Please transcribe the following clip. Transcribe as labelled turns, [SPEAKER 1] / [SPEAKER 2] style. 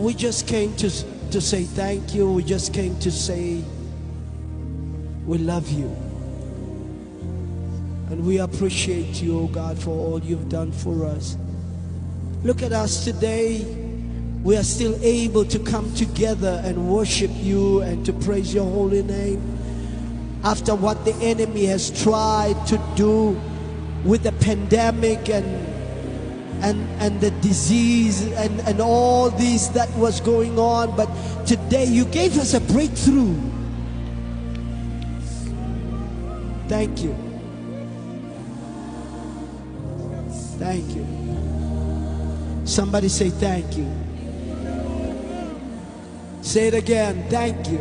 [SPEAKER 1] We just came to say thank you. We just came to say we love you. And we appreciate you, oh God, for all you've done for us. Look at us today. We are still able to come together and worship you and to praise your holy name. After what the enemy has tried to do with the pandemic and the disease and all these that was going on, but today you gave us a breakthrough. Thank you. Thank you. Somebody say thank you. Say it again. Thank you.